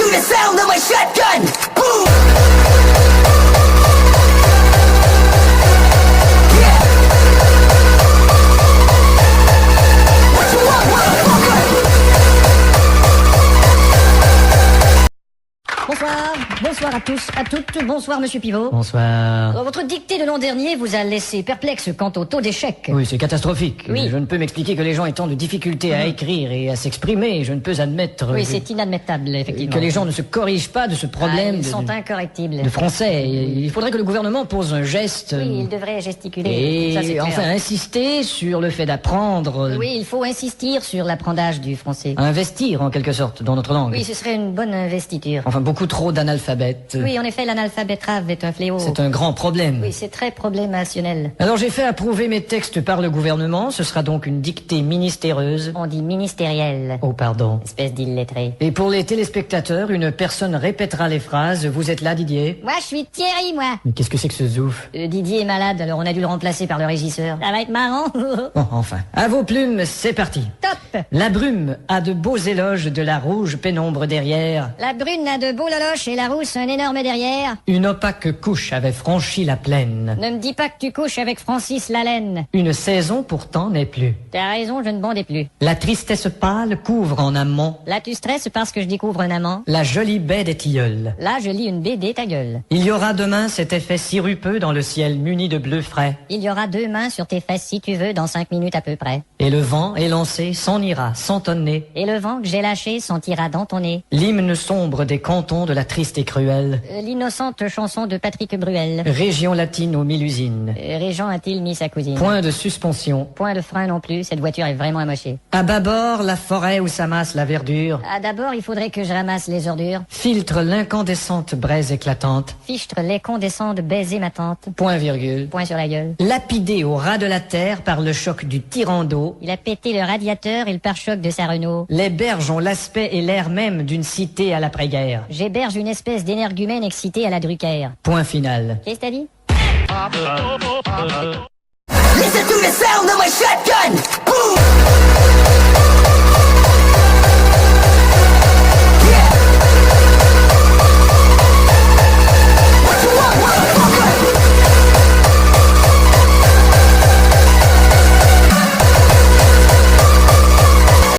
to the sound of my shotgun. Boom. Yeah. What you want, motherfucker? Bonsoir à tous, à toutes, bonsoir Monsieur Pivot. Bonsoir. Votre dictée de l'an dernier vous a laissé perplexe quant au taux d'échec. Oui, c'est catastrophique. Oui. Je ne peux m'expliquer que les gens aient tant de difficultés à écrire et à s'exprimer. Je ne peux admettre Oui, c'est inadmettable, effectivement. que les gens ne se corrigent pas de ce problème Ils sont incorrectibles. de français. Il faudrait que le gouvernement pose un geste Oui, il devrait gesticuler. et Ça, c'est clair. enfin insister sur le fait d'apprendre, Oui, il faut insister sur l'apprentissage du français. investir en quelque sorte dans notre langue. Oui, ce serait une bonne investiture. Enfin, beaucoup trop d'analphabètes. Oui, en effet, l'analphabétrave est un fléau. C'est un grand problème. Oui, c'est très problémationnel. Alors j'ai fait approuver mes textes par le gouvernement. Ce sera donc une dictée ministéreuse. On dit ministériel. Oh, pardon. Espèce d'illettré. Et pour les téléspectateurs, une personne répétera les phrases. Vous êtes là, Didier? Moi, je suis Thierry, moi. Mais qu'est-ce que c'est que ce zouf? Didier est malade, alors on a dû le remplacer par le régisseur. Ça va être marrant. Bon, enfin. À vos plumes, c'est parti. Top. La brume a de beaux éloges de la rouge pénombre derrière. La brune a de beaux loloches et la rousse un énorme derrière. Une opaque couche avait franchi la plaine. Ne me dis pas que tu couches avec Francis Lalaine. Une saison pourtant n'est plus. T'as raison, je ne bondais plus. La tristesse pâle couvre en amont Là, tu stresses parce que je découvre un amant. la jolie baie des tilleuls. Là, je lis une BD, ta gueule. Il y aura demain cet effet sirupeux dans le ciel muni de bleu frais. Il y aura 2 mains sur tes fesses si tu veux, dans 5 minutes à peu près. Et le vent élancé s'en ira sans tonner. Et le vent que j'ai lâché sentira dans ton nez. L'hymne sombre des cantons de la triste et cruelle L'innocente chanson de Patrick Bruel. région latine aux 1000 usines. Régent a-t-il mis sa cousine? Point de suspension. Point de frein non plus, cette voiture est vraiment amochée. À bâbord, la forêt où s'amasse la verdure Ah, d'abord, il faudrait que je ramasse les ordures. filtre l'incandescente braise éclatante. Fichtre les condescends de baiser ma tante. Point virgule. Point sur la gueule. Lapidé au ras de la terre par le choc du tyran d'eau, Il a pété le radiateur et le pare-choc de sa Renault. les berges ont l'aspect et l'air même d'une cité à l'après-guerre. J'héberge une espèce d'énergumène excité à la Drucker. Point final. Qu'est-ce que t'as dit? Listen to the sound of my shotgun. Boom.